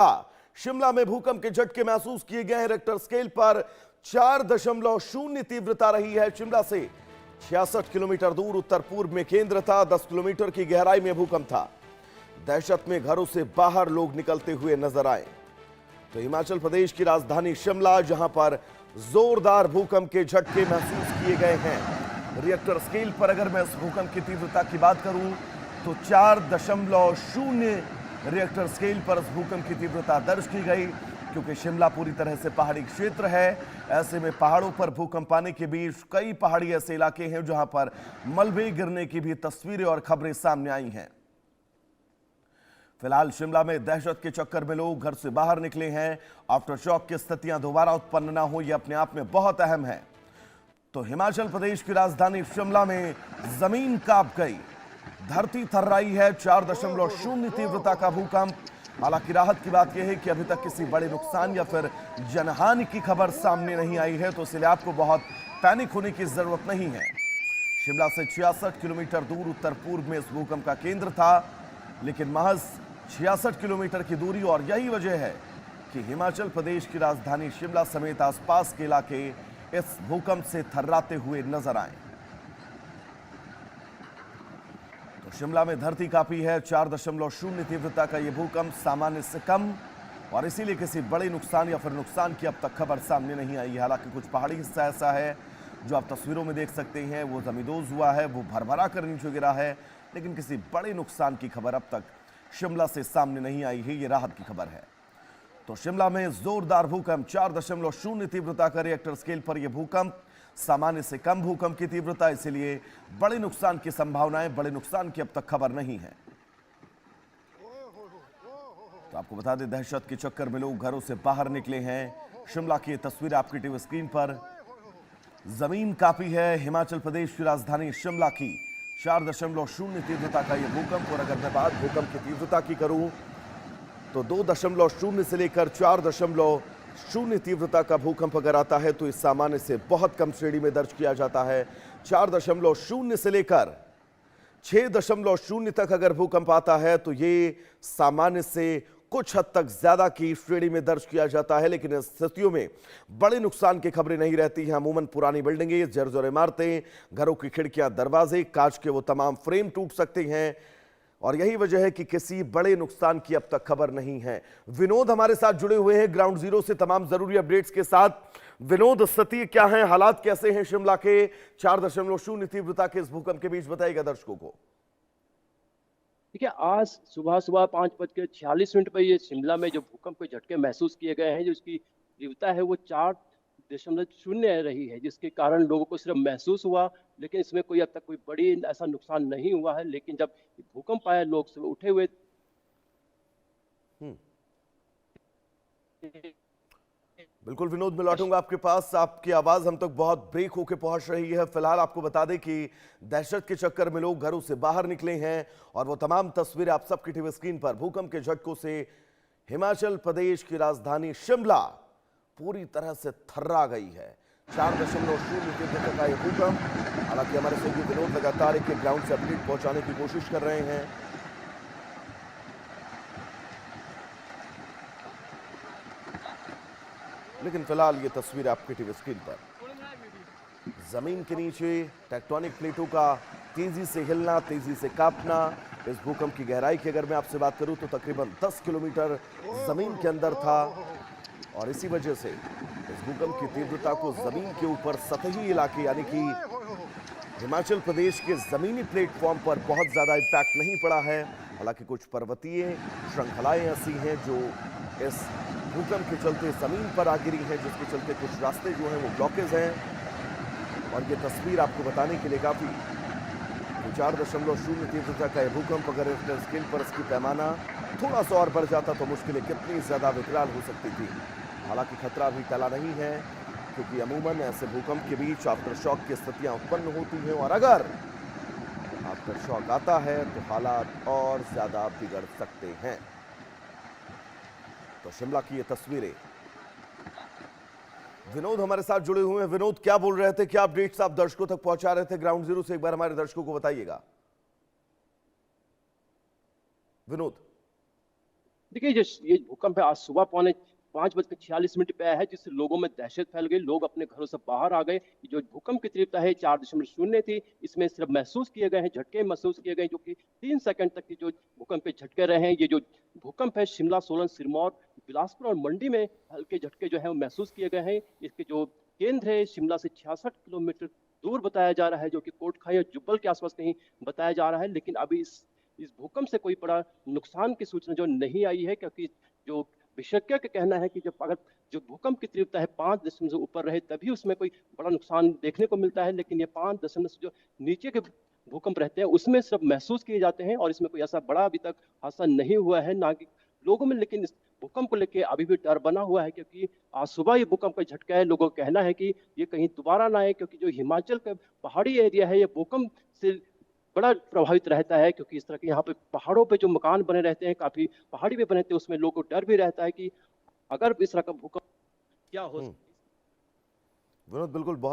शिमला में भूकंप के झटके महसूस किए गए हैं। रिक्टर स्केल पर 4.0 तीव्रता रही है। शिमला से 66 किलोमीटर दूर उत्तर पूर्व में केंद्र था। 10 किलोमीटर की गहराई में भूकंप था। दहशत में घरों से बाहर लोग निकलते हुए नजर आए। तो हिमाचल प्रदेश की राजधानी शिमला, जहां पर जोरदार भूकंप के झटके महसूस किए गए हैं। रिक्टर स्केल पर अगर मैं इस भूकंप की तीव्रता की बात करूं तो 4.0 रिक्टर स्केल पर इस भूकंप की तीव्रता दर्ज की गई। क्योंकि शिमला पूरी तरह से पहाड़ी क्षेत्र है, ऐसे में पहाड़ों पर भूकंप आने के बीच कई पहाड़ी ऐसे इलाके हैं जहां पर मलबे गिरने की भी तस्वीरें और खबरें सामने आई हैं। फिलहाल शिमला में दहशत के चक्कर में लोग घर से बाहर निकले हैं। आफ्टर शॉक की स्थितियां दोबारा उत्पन्न ना हो, यह अपने आप में बहुत अहम है। तो हिमाचल प्रदेश की राजधानी शिमला में जमीन कांप गई, धरती थर्राई है। 4.0 तीव्रता का भूकंप। हालांकि राहत की बात यह है कि अभी तक किसी बड़े नुकसान या फिर जनहानि की खबर सामने नहीं आई है, तो इसलिए आपको बहुत पैनिक होने की जरूरत नहीं है। शिमला से 66 किलोमीटर दूर उत्तर पूर्व में इस भूकंप का केंद्र था, लेकिन महज 66 किलोमीटर की दूरी, और यही वजह है कि हिमाचल प्रदेश की राजधानी शिमला समेत आसपास के इलाके इस भूकंप से थर्राते हुए नजर आए। तो शिमला में धरती कांपी है। 4.0 तीव्रता का यह भूकंप सामान्य से कम, और इसीलिए किसी बड़े नुकसान या फिर नुकसान की अब तक खबर सामने नहीं आई। हालांकि कुछ पहाड़ी हिस्सा ऐसा है जो आप तस्वीरों में देख सकते हैं, वो जमींदोज हुआ है, वो भरभरा कर नीचे गिरा है, लेकिन किसी बड़े नुकसान की खबर अब तक शिमला से सामने नहीं आई है। ये राहत की खबर है। तो शिमला में जोरदार भूकंप, 4.0 तीव्रता का रिक्टर स्केल पर यह भूकंप, सामान्य से कम भूकंप की तीव्रता, इसलिए बड़े नुकसान की संभावनाएं, बड़े नुकसान की अब तक खबर नहीं है। तो आपको बता दें, दहशत के चक्कर में लोग घरों से बाहर निकले हैं। शिमला की तस्वीर आपकी टीवी स्क्रीन पर। जमीन कांपी है हिमाचल प्रदेश की राजधानी शिमला की। 4.0 तीव्रता का यह भूकंप, और अगर मैं बात भूकंप की तीव्रता की करूं तो 2.0 से लेकर 4.0 तीव्रता का भूकंप अगर आता है तो इस सामान्य से बहुत कम श्रेणी में दर्ज किया जाता है। 4.0 से लेकर 6.0 तक अगर भूकंप आता है तो ये सामान्य से कुछ हद तक ज्यादा की श्रेणी में दर्ज किया जाता है। लेकिन इस स्थितियों में बड़े नुकसान की खबरें नहीं रहती हैं। अमूमन पुरानी बिल्डिंगें, जर्जर इमारतें, घरों की खिड़कियां, दरवाजे, कांच के वो तमाम फ्रेम टूट सकते हैं, और यही वजह है कि किसी बड़े नुकसान की अब तक खबर नहीं है। विनोद हमारे साथ जुड़े हुए हैं ग्राउंड जीरो से तमाम जरूरी अपडेट्स के साथ। विनोद, स्थिति क्या है, हालात कैसे हैं शिमला के 4.0 तीव्रता के इस भूकंप के बीच, बताइएगा दर्शकों को। देखिए, आज सुबह 5:46 पर ये शिमला में जो भूकंप के झटके महसूस किए गए हैं, जो इसकी तीव्रता है वो 4.0 रही है, जिसके कारण लोगों को सिर्फ महसूस हुआ, लेकिन इसमें कोई अब तक कोई बड़ी ऐसा नुकसान नहीं हुआ है। लेकिन जब भूकंप आया, लोग सुबह उठे हुए बिल्कुल विनोद, मैं लौटूंगा आपके पास। आपकी आवाज हम तक बहुत ब्रेक होकर पहुंच रही है। फिलहाल आपको बता दें कि दहशत के चक्कर में लोग घरों से बाहर निकले हैं, और वो तमाम तस्वीरें आप सबकी टीवी स्क्रीन पर। भूकंप के झटकों से हिमाचल प्रदेश की राजधानी शिमला पूरी तरह से थर्रा गई है। 4.0 तीव्रता का यह भूकंप। हालांकि हमारे सहयोगी विनोद लगातार एक ग्राउंड से अपडेट पहुंचाने की कोशिश कर रहे हैं। लेकिन फिलहाल ये तस्वीर आपकी टीवी स्क्रीन पर। जमीन के नीचे टेक्टोनिक प्लेटों का तेजी से हिलना, तेजी से कांपना। इस भूकंप की गहराई की अगर मैं आपसे बात करूं तो तकरीबन 10 किलोमीटर जमीन के अंदर था, और इसी वजह से इस भूकंप की तीव्रता को जमीन के ऊपर सतही इलाके यानी कि हिमाचल प्रदेश के जमीनी प्लेटफॉर्म पर बहुत ज्यादा इंपैक्ट नहीं पड़ा है। हालांकि कुछ पर्वतीय श्रृंखलाएं ऐसी हैं जो इस भूकंप के चलते जमीन पर आ गिरी है, जिसके चलते कुछ रास्ते जो हैं वो ब्लॉकेज हैं। और ये तस्वीर आपको बताने के लिए काफी, 4.0 तीव्रता का यह भूकंप अगर रिक्टर स्केल पर इसकी पैमाना थोड़ा सा और बढ़ जाता तो मुश्किलें कितनी ज्यादा विकराल हो सकती थी। हालांकि खतरा भी टला नहीं है, क्योंकि अमूमन ऐसे भूकंप के बीच आफ्टर शॉक की स्थितियां उत्पन्न होती हैं, और अगर आफ्टर शॉक आता है तो हालात और ज्यादा बिगड़ सकते हैं। तो शिमला की ये तस्वीरें। विनोद हमारे साथ जुड़े हुए हैं। विनोद, क्या बोल रहे थे, क्या अपडेट्स आप दर्शकों तक पहुंचा रहे थे ग्राउंड जीरो से, एक बार हमारे दर्शकों को बताइएगा। विनोद। देखिए, ये भूकंप है आज सुबह 5:46 पे आया है, जिससे लोगों में दहशत फैल गई। लोग अपने घरों से बाहर आ गए। जो भूकंप की तीव्रता है 4.0 थी। इसमें सिर्फ महसूस किए गए हैं, झटके महसूस किए गए, जो कि 3 सेकंड तक की जो भूकंप के झटके रहे हैं। ये जो भूकंप है शिमला, सोलन, सिरमौर, बिलासपुर और मंडी में हल्के झटके जो है वो महसूस किए गए हैं। इसके जो केंद्र है शिमला से 66 किलोमीटर दूर बताया जा रहा है, जो कि कोटखाई और जुब्बल के आसपास कहीं बताया जा रहा है। लेकिन अभी इस भूकंप से कोई बड़ा नुकसान की सूचना जो नहीं आई है, क्योंकि जो विशेषज्ञ का कहना है कि जब अगर जो भूकंप की तीव्रता है 5 दशमलव से ऊपर रहे तभी उसमें कोई बड़ा नुकसान देखने को मिलता है। लेकिन ये 5 दशमलव से जो नीचे के भूकंप रहते हैं उसमें सिर्फ महसूस किए जाते हैं, और इसमें कोई ऐसा बड़ा अभी तक हादसा नहीं हुआ है ना कि लोगों में। लेकिन इस भूकंप को लेकर अभी भी डर बना हुआ है, क्योंकि आज सुबह ये भूकंप का झटका है। लोगों का कहना है कि ये कहीं दोबारा ना आए, क्योंकि जो हिमाचल का पहाड़ी एरिया है ये भूकंप से बड़ा प्रभावित रहता है, क्योंकि इस तरह के यहाँ पे पहाड़ों पे जो मकान बने रहते हैं, काफी पहाड़ी पे बने रहते हैं, उसमें लोगों को डर भी रहता है कि अगर इस तरह का भूकंप क्या हो हम्म। सकता है। विनोद, बिल्कुल बहुत